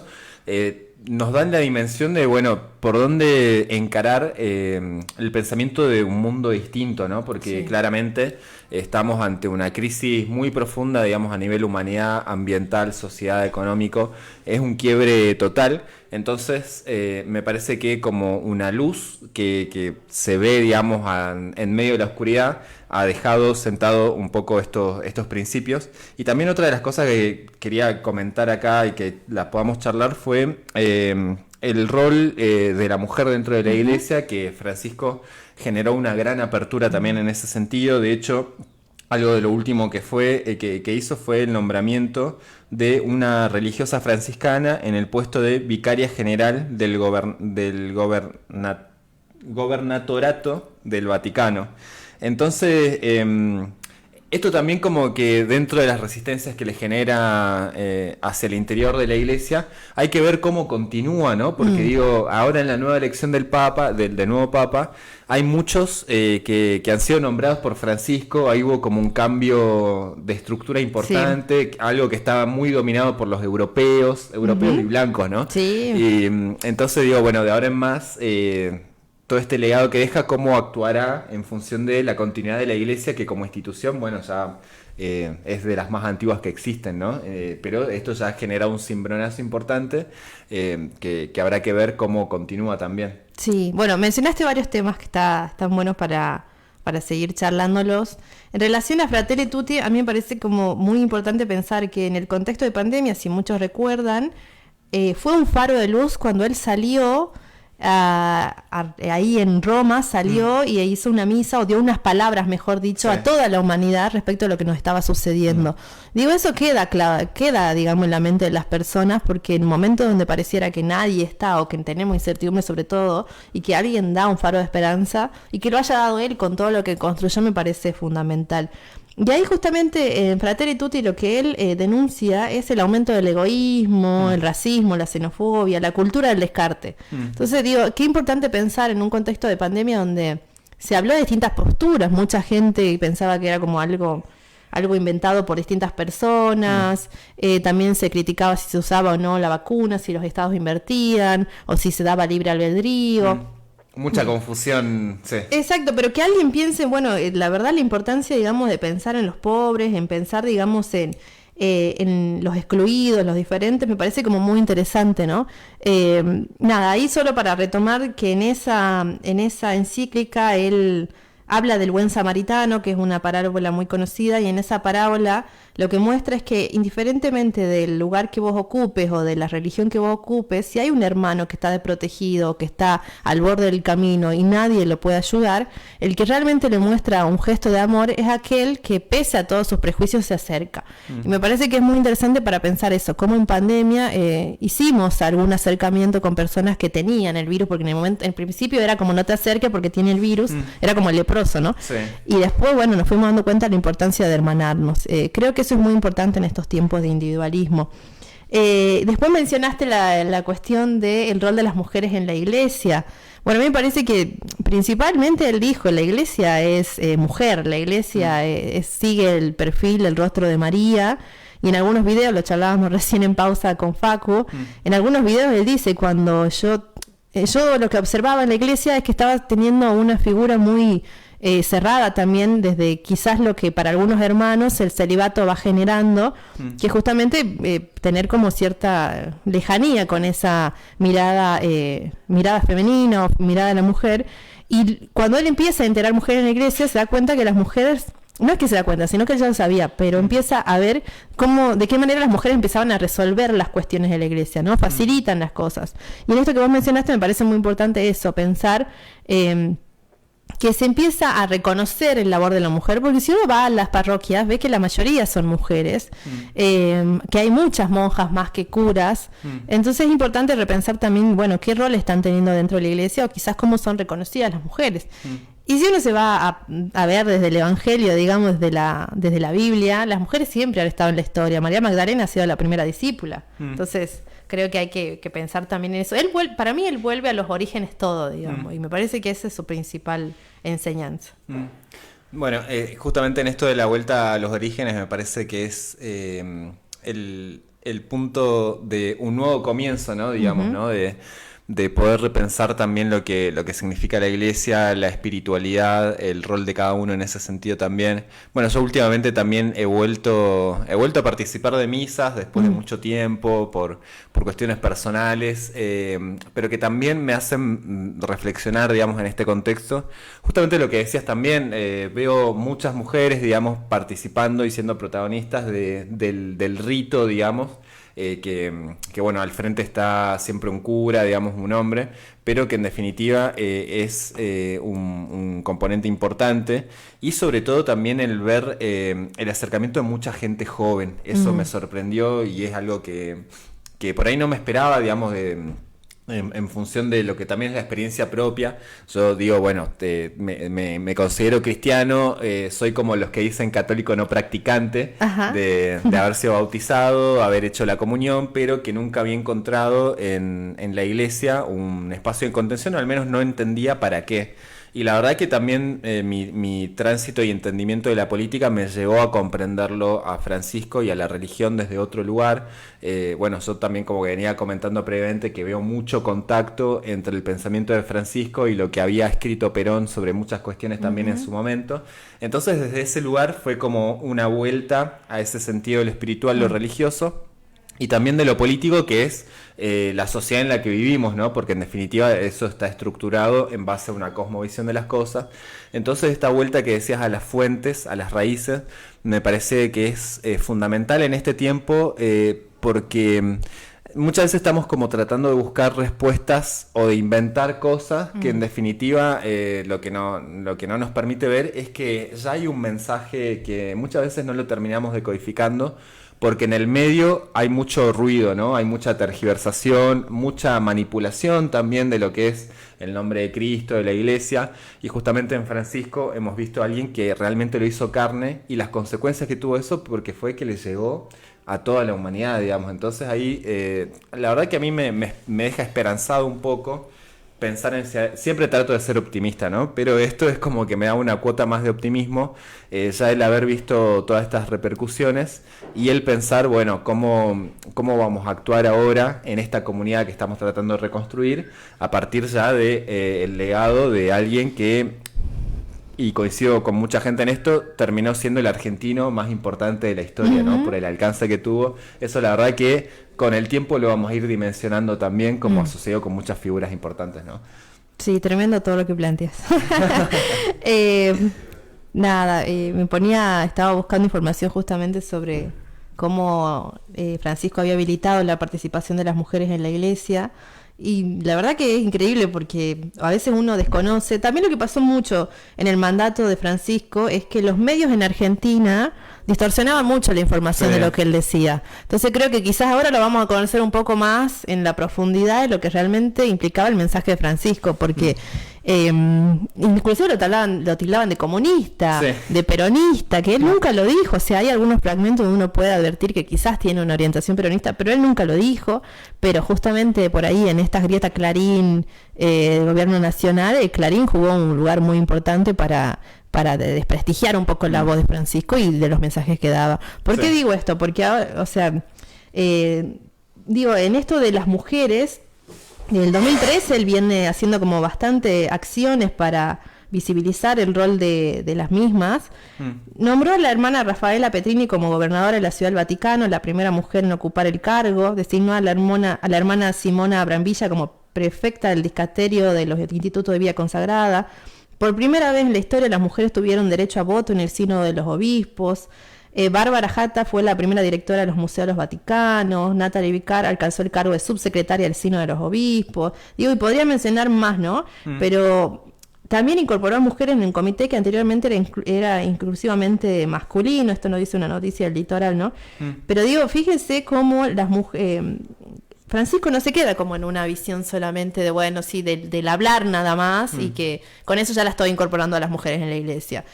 nos dan la dimensión de, bueno, por dónde encarar el pensamiento de un mundo distinto, ¿no? Porque claramente estamos ante una crisis muy profunda, digamos, a nivel humanidad, ambiental, sociedad, económico. Es un quiebre total. Entonces, me parece que como una luz que se ve, digamos, en medio de la oscuridad, ha dejado sentado un poco estos principios. Y también otra de las cosas que quería comentar acá y que la podamos charlar fue el rol de la mujer dentro de la iglesia, que Francisco generó una gran apertura también en ese sentido. De hecho, algo de lo último que hizo fue el nombramiento de una religiosa franciscana en el puesto de vicaria general del gobernatorato del Vaticano. Entonces, esto también como que dentro de las resistencias que le genera hacia el interior de la iglesia, hay que ver cómo continúa, ¿no? Porque digo, ahora en la nueva elección del Papa, del nuevo Papa, hay muchos que han sido nombrados por Francisco. Ahí hubo como un cambio de estructura importante, algo que estaba muy dominado por los europeos y blancos, ¿no? Sí. Y entonces digo, bueno, de ahora en más, todo este legado que deja, cómo actuará en función de la continuidad de la iglesia, que como institución, bueno, ya es de las más antiguas que existen, ¿no? Pero esto ya ha generado un cimbronazo importante que habrá que ver cómo continúa también. Sí, bueno, mencionaste varios temas que están buenos para seguir charlándolos. En relación a Fratelli Tutti, a mí me parece como muy importante pensar que en el contexto de pandemia, si muchos recuerdan, fue un faro de luz cuando él salió ahí en Roma salió y hizo una misa, o dio unas palabras, mejor dicho, a toda la humanidad respecto a lo que nos estaba sucediendo. Digo, eso queda, digamos, en la mente de las personas, porque en momentos donde pareciera que nadie está, o que tenemos incertidumbre sobre todo, y que alguien da un faro de esperanza, y que lo haya dado él con todo lo que construyó, me parece fundamental. Y ahí justamente en Fratelli Tutti lo que él denuncia es el aumento del egoísmo, el racismo, la xenofobia, la cultura del descarte. Entonces digo, qué importante pensar en un contexto de pandemia donde se habló de distintas posturas. Mucha gente pensaba que era como algo inventado por distintas personas. También se criticaba si se usaba o no la vacuna, si los estados invertían o si se daba libre albedrío. Mucha confusión, sí. Exacto, pero que alguien piense, bueno, la verdad la importancia, digamos, de pensar en los pobres, en pensar, digamos, en los excluidos, los diferentes, me parece como muy interesante, ¿no? Nada, ahí solo para retomar que en esa encíclica él habla del buen samaritano, que es una parábola muy conocida, y en esa parábola lo que muestra es que indiferentemente del lugar que vos ocupes o de la religión que vos ocupes, si hay un hermano que está desprotegido, que está al borde del camino y nadie lo puede ayudar, el que realmente le muestra un gesto de amor es aquel que pese a todos sus prejuicios se acerca. Y me parece que es muy interesante para pensar eso, cómo en pandemia hicimos algún acercamiento con personas que tenían el virus, porque en principio era como no te acerques porque tiene el virus, era como el leproso, ¿no? Sí. Y después, bueno, nos fuimos dando cuenta de la importancia de hermanarnos. Creo que eso es muy importante en estos tiempos de individualismo. Después mencionaste la cuestión del rol de las mujeres en la iglesia. Bueno, a mí me parece que principalmente él dijo, la iglesia es mujer, la iglesia sigue el perfil, el rostro de María, y en algunos videos, lo charlábamos recién en pausa con Facu, en algunos videos él dice, cuando yo lo que observaba en la iglesia es que estaba teniendo una figura muy cerrada también, desde quizás lo que para algunos hermanos el celibato va generando, que justamente tener como cierta lejanía con esa mirada femenina o mirada de la mujer. Y cuando él empieza a integrar mujeres en la iglesia, se da cuenta que las mujeres, no es que se da cuenta, sino que él ya lo sabía, pero empieza a ver de qué manera las mujeres empezaban a resolver las cuestiones de la iglesia, ¿no? Facilitan las cosas. Y en esto que vos mencionaste me parece muy importante eso, pensar que se empieza a reconocer el labor de la mujer, porque si uno va a las parroquias ve que la mayoría son mujeres, que hay muchas monjas más que curas, entonces es importante repensar también, bueno, qué rol están teniendo dentro de la iglesia, o quizás cómo son reconocidas las mujeres. Y si uno se va a ver desde el Evangelio, digamos, desde la Biblia, las mujeres siempre han estado en la historia. María Magdalena ha sido la primera discípula. Entonces, creo que hay que pensar también en eso. Para mí, él vuelve a los orígenes todo, digamos, y me parece que esa es su principal enseñanza. Bueno, justamente en esto de la vuelta a los orígenes me parece que es el punto de un nuevo comienzo, ¿no? Digamos, ¿no? De poder repensar también lo que significa la iglesia, la espiritualidad, el rol de cada uno en ese sentido también. Bueno, yo últimamente también he vuelto a participar de misas después de mucho tiempo, por cuestiones personales, pero que también me hacen reflexionar, digamos, en este contexto. Justamente lo que decías también, veo muchas mujeres, digamos, participando y siendo protagonistas del rito, digamos, que bueno, al frente está siempre un cura, digamos, un hombre, pero que en definitiva es un componente importante, y sobre todo también el ver el acercamiento de mucha gente joven. Eso me sorprendió y es algo que por ahí no me esperaba, digamos, en función de lo que también es la experiencia propia. Yo digo, bueno, me considero cristiano, soy como los que dicen católico no practicante, de haber sido bautizado, haber hecho la comunión, pero que nunca había encontrado en la iglesia un espacio de contención, o al menos no entendía para qué. Y la verdad que también mi tránsito y entendimiento de la política me llevó a comprenderlo a Francisco y a la religión desde otro lugar. Bueno, yo también, como que venía comentando previamente, que veo mucho contacto entre el pensamiento de Francisco y lo que había escrito Perón sobre muchas cuestiones también en su momento. Entonces, desde ese lugar fue como una vuelta a ese sentido de lo espiritual, lo religioso, y también de lo político, que es la sociedad en la que vivimos, ¿no? Porque en definitiva eso está estructurado en base a una cosmovisión de las cosas. Entonces esta vuelta que decías a las fuentes, a las raíces, me parece que es fundamental en este tiempo, porque muchas veces estamos como tratando de buscar respuestas o de inventar cosas que en definitiva lo que no nos permite ver es que ya hay un mensaje que muchas veces no lo terminamos decodificando, porque en el medio hay mucho ruido, ¿no? Hay mucha tergiversación, mucha manipulación también de lo que es el nombre de Cristo, de la Iglesia, y justamente en Francisco hemos visto a alguien que realmente lo hizo carne, y las consecuencias que tuvo eso porque fue que le llegó a toda la humanidad, digamos. Entonces ahí, la verdad que a mí me deja esperanzado un poco pensar en... Siempre trato de ser optimista, ¿no? Pero esto es como que me da una cuota más de optimismo, ya el haber visto todas estas repercusiones y el pensar, bueno, cómo vamos a actuar ahora en esta comunidad que estamos tratando de reconstruir a partir ya de el legado de alguien que, y coincido con mucha gente en esto, terminó siendo el argentino más importante de la historia, ¿no? Por el alcance que tuvo. Eso la verdad que con el tiempo lo vamos a ir dimensionando también, como sucedió con muchas figuras importantes, ¿no? Sí, tremendo todo lo que planteas. Estaba buscando información justamente sobre cómo Francisco había habilitado la participación de las mujeres en la iglesia. Y la verdad que es increíble porque a veces uno desconoce. También lo que pasó mucho en el mandato de Francisco es que los medios en Argentina distorsionaban mucho la información de lo que él decía. Entonces creo que quizás ahora lo vamos a conocer un poco más en la profundidad de lo que realmente implicaba el mensaje de Francisco, porque inclusive lo tildaban de comunista, de peronista, que él nunca lo dijo. O sea, hay algunos fragmentos donde uno puede advertir que quizás tiene una orientación peronista, pero él nunca lo dijo. Pero justamente por ahí en estas grietas Clarín, del gobierno nacional, Clarín jugó un lugar muy importante para desprestigiar un poco la voz de Francisco y de los mensajes que daba. ¿Por qué digo esto? Porque ahora, o sea, en esto de las mujeres, en el 2013 él viene haciendo como bastante acciones para visibilizar el rol de las mismas. Nombró a la hermana Rafaela Petrini como gobernadora de la Ciudad del Vaticano, la primera mujer en ocupar el cargo. Designó a la hermana Simona Brambilla como prefecta del discasterio de los institutos de vida consagrada. Por primera vez en la historia las mujeres tuvieron derecho a voto en el sínodo de los obispos. Bárbara Jatta fue la primera directora de los museos de los Vaticanos. Natalie Vicar alcanzó el cargo de subsecretaria del sínodo de los obispos. Y podría mencionar más, ¿no? Pero también incorporó a mujeres en un comité que anteriormente era inclusivamente masculino. Esto no dice una noticia del Litoral, ¿no? Pero fíjense cómo las mujeres... Francisco no se queda como en una visión solamente de, del hablar nada más y que con eso ya la estoy incorporando a las mujeres en la iglesia.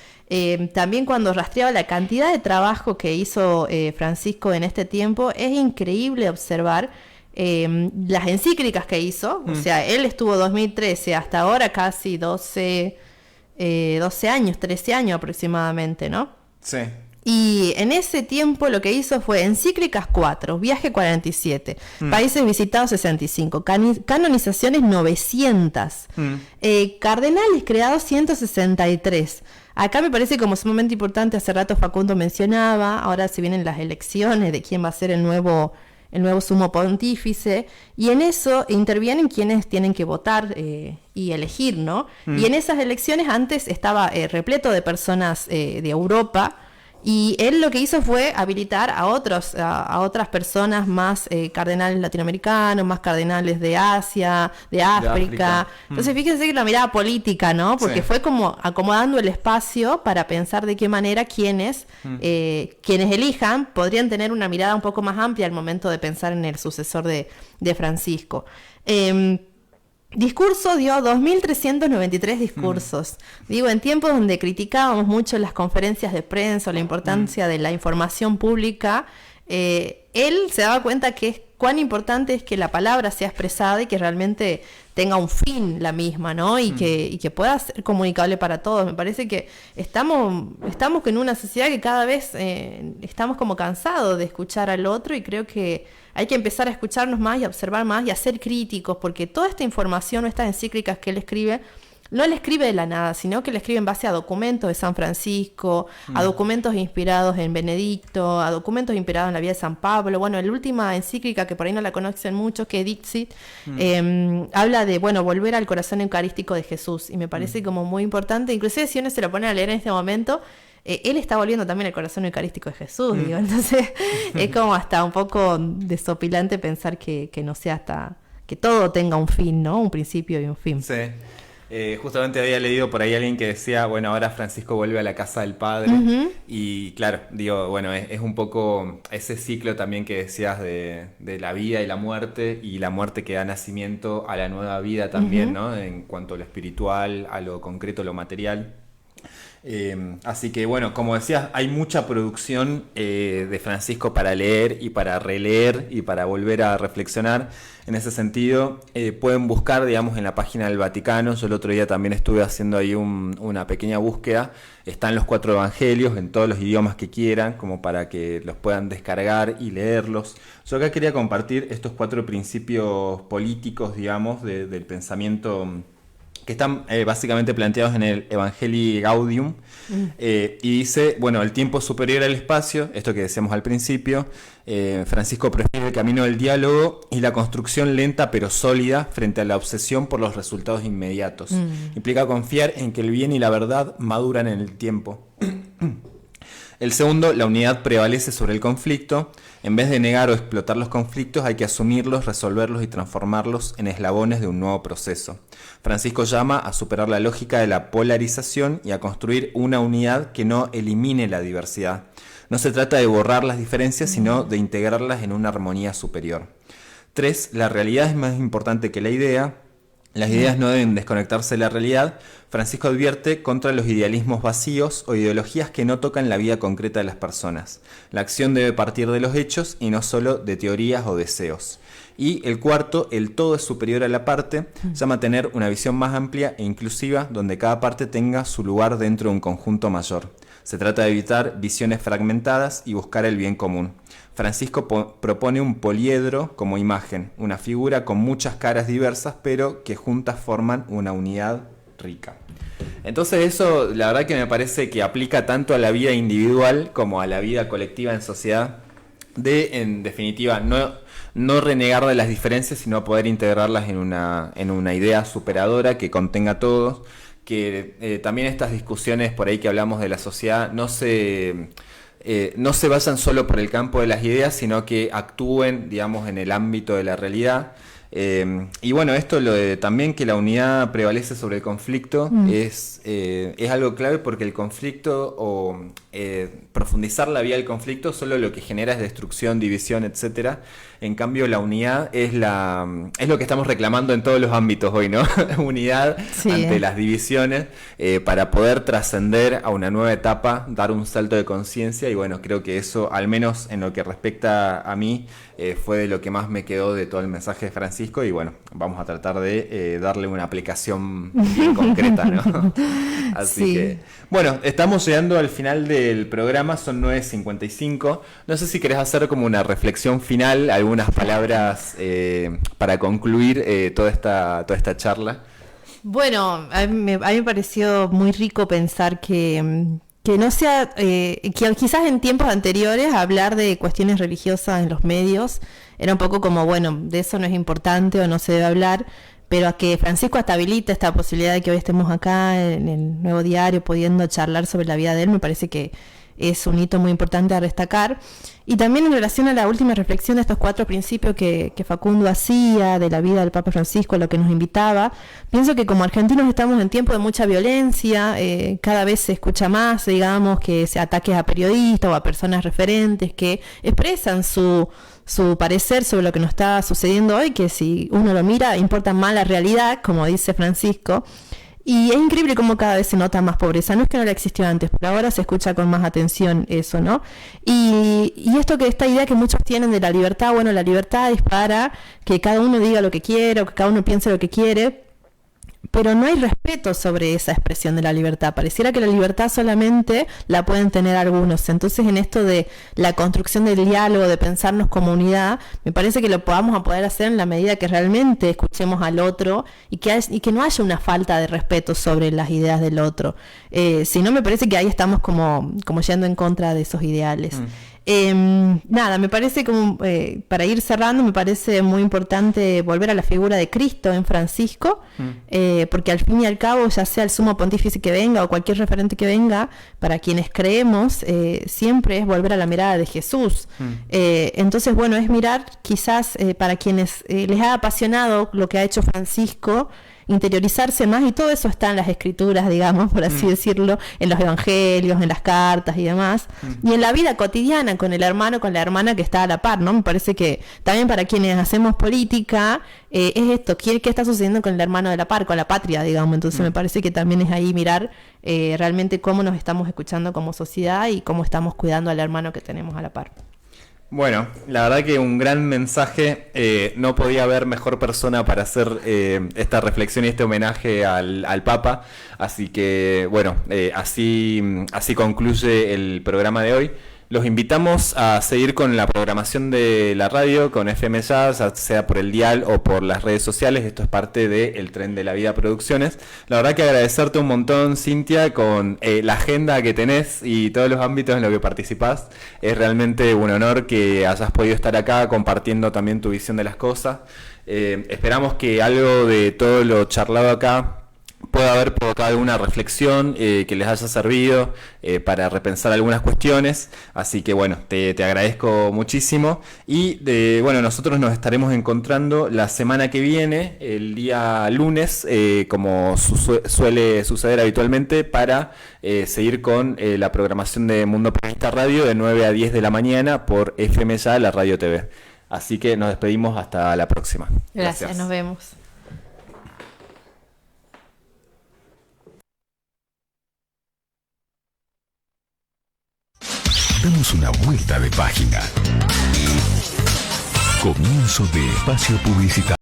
También cuando rastreaba la cantidad de trabajo que hizo Francisco en este tiempo, es increíble observar las encíclicas que hizo. O sea, él estuvo 2013 hasta ahora casi 12 años, 13 años aproximadamente, ¿no? Sí. Y en ese tiempo lo que hizo fue encíclicas 4, viaje 47, países visitados 65, canonizaciones 900, cardenales creados 163. Acá me parece como sumamente importante, hace rato Facundo mencionaba, ahora se vienen las elecciones de quién va a ser el nuevo sumo pontífice, y en eso intervienen quienes tienen que votar y elegir, ¿no? Y en esas elecciones antes estaba repleto de personas de Europa. Y él lo que hizo fue habilitar a otras personas más cardenales latinoamericanos, más cardenales de Asia, de África. Entonces fíjense que la mirada política, ¿no? Porque fue como acomodando el espacio para pensar de qué manera quienes elijan podrían tener una mirada un poco más amplia al momento de pensar en el sucesor de Francisco. Discurso dio 2.393 discursos. En tiempos donde criticábamos mucho las conferencias de prensa o la importancia de la información pública, él se daba cuenta que cuán importante es que la palabra sea expresada y que realmente tenga un fin la misma, ¿no? Y que pueda ser comunicable para todos. Me parece que estamos en una sociedad que cada vez estamos como cansados de escuchar al otro, y creo que hay que empezar a escucharnos más y a observar más y a ser críticos, porque toda esta información o estas encíclicas que él escribe, no le escribe de la nada, sino que le escribe en base a documentos de San Francisco, a documentos inspirados en Benedicto, a documentos inspirados en la vida de San Pablo. Bueno, la última encíclica, que por ahí no la conocen mucho, que es Dixit, habla de, volver al corazón eucarístico de Jesús, y me parece como muy importante. Inclusive si uno se lo pone a leer en este momento, él está volviendo también al corazón eucarístico de Jesús, digo. Entonces es como hasta un poco desopilante pensar que no sea hasta... que todo tenga un fin, ¿no? Un principio y un fin. Sí. Justamente había leído por ahí a alguien que decía, bueno, ahora Francisco vuelve a la casa del Padre. Y claro, digo, bueno, es un poco ese ciclo también que decías de la vida y la muerte que da nacimiento a la nueva vida también, ¿no? En cuanto a lo espiritual, a lo concreto, a lo material. Así que bueno, como decías, hay mucha producción de Francisco para leer y para releer y para volver a reflexionar. En ese sentido, pueden buscar, digamos, en la página del Vaticano. Yo el otro día también estuve haciendo ahí una pequeña búsqueda. Están los 4 evangelios en todos los idiomas que quieran, como para que los puedan descargar y leerlos. Yo acá quería compartir estos 4 principios políticos, digamos, del pensamiento que están básicamente planteados en el Evangelii Gaudium, y dice, bueno, el tiempo es superior al espacio, esto que decíamos al principio. Francisco prefiere el camino del diálogo y la construcción lenta pero sólida frente a la obsesión por los resultados inmediatos. Implica confiar en que el bien y la verdad maduran en el tiempo. El segundo, la unidad prevalece sobre el conflicto. En vez de negar o explotar los conflictos, hay que asumirlos, resolverlos y transformarlos en eslabones de un nuevo proceso. Francisco llama a superar la lógica de la polarización y a construir una unidad que no elimine la diversidad. No se trata de borrar las diferencias, sino de integrarlas en una armonía superior. 3. La realidad es más importante que la idea. Las ideas no deben desconectarse de la realidad. Francisco advierte contra los idealismos vacíos o ideologías que no tocan la vida concreta de las personas. La acción debe partir de los hechos y no solo de teorías o deseos. Y el cuarto, el todo es superior a la parte, llama a tener una visión más amplia e inclusiva donde cada parte tenga su lugar dentro de un conjunto mayor. Se trata de evitar visiones fragmentadas y buscar el bien común. Francisco propone un poliedro como imagen, una figura con muchas caras diversas, pero que juntas forman una unidad rica. Entonces eso, la verdad que me parece que aplica tanto a la vida individual como a la vida colectiva en sociedad, en definitiva, no renegar de las diferencias, sino poder integrarlas en una idea superadora que contenga a todos, que también estas discusiones por ahí que hablamos de la sociedad no se vayan solo por el campo de las ideas, sino que actúen, digamos, en el ámbito de la realidad. Y bueno, esto lo de también que la unidad prevalece sobre el conflicto es algo clave, porque el conflicto o profundizar la vía del conflicto solo lo que genera es destrucción, división, etcétera. En cambio, la unidad es lo que estamos reclamando en todos los ámbitos hoy, ¿no? Unidad ante las divisiones, para poder trascender a una nueva etapa, dar un salto de conciencia. Y bueno, creo que eso, al menos en lo que respecta a mí, fue de lo que más me quedó de todo el mensaje de Francisco. Y bueno, vamos a tratar de darle una aplicación bien concreta, ¿no? Así que, bueno, estamos llegando al final del programa, son 9:55. No sé si querés hacer como una reflexión final, algunas palabras para concluir toda esta charla. Bueno, a mí me pareció muy rico pensar que no sea, que quizás en tiempos anteriores hablar de cuestiones religiosas en los medios era un poco como, bueno, de eso no es importante o no se debe hablar, pero a que Francisco hasta habilita esta posibilidad de que hoy estemos acá en el Nuevo Diario pudiendo charlar sobre la vida de él, me parece que es un hito muy importante a destacar. Y también en relación a la última reflexión de estos 4 principios que Facundo hacía de la vida del Papa Francisco, a lo que nos invitaba, pienso que como argentinos estamos en tiempos de mucha violencia, cada vez se escucha más, digamos, que se ataques a periodistas o a personas referentes que expresan su parecer sobre lo que nos está sucediendo hoy, que si uno lo mira importa más la realidad, como dice Francisco. Y es increíble cómo cada vez se nota más pobreza. No es que no la existió antes, pero ahora se escucha con más atención eso, ¿no? Y esta idea que muchos tienen de la libertad, bueno, la libertad es para que cada uno diga lo que quiere o que cada uno piense lo que quiere, pero no hay respeto sobre esa expresión de la libertad. Pareciera que la libertad solamente la pueden tener algunos. Entonces, en esto de la construcción del diálogo, de pensarnos como unidad, me parece que lo podamos poder hacer en la medida que realmente escuchemos al otro y que no haya una falta de respeto sobre las ideas del otro. Si no, me parece que ahí estamos como yendo en contra de esos ideales. Nada, me parece como, para ir cerrando, me parece muy importante volver a la figura de Cristo en Francisco, porque al fin y al cabo, ya sea el sumo pontífice que venga o cualquier referente que venga, para quienes creemos, siempre es volver a la mirada de Jesús. Entonces, bueno, es mirar quizás para quienes les ha apasionado lo que ha hecho Francisco, interiorizarse más, y todo eso está en las escrituras, digamos, por así decirlo, en los evangelios, en las cartas y demás, y en la vida cotidiana con el hermano, con la hermana que está a la par, ¿no? Me parece que también para quienes hacemos política, es esto, ¿qué está sucediendo con el hermano de la par, con la patria, digamos? Entonces me parece que también es ahí mirar realmente cómo nos estamos escuchando como sociedad y cómo estamos cuidando al hermano que tenemos a la par. Bueno, la verdad que un gran mensaje, no podía haber mejor persona para hacer esta reflexión y este homenaje al Papa, así que bueno, así concluye el programa de hoy. Los invitamos a seguir con la programación de la radio, con FM Jazz, sea por el dial o por las redes sociales. Esto es parte de El Tren de la Vida Producciones. La verdad que agradecerte un montón, Cintia, con la agenda que tenés y todos los ámbitos en los que participás. Es realmente un honor que hayas podido estar acá compartiendo también tu visión de las cosas. Esperamos que algo de todo lo charlado acá puede haber provocado alguna reflexión que les haya servido para repensar algunas cuestiones, así que bueno, te agradezco muchísimo y bueno, nosotros nos estaremos encontrando la semana que viene, el día lunes, como suele suceder habitualmente, para seguir con la programación de Mundo Peronista Radio de 9 a 10 de la mañana por FM Ya, la Radio TV. Así que nos despedimos hasta la próxima. Gracias. Nos vemos. Damos una vuelta de página. Comienzo de espacio publicitario.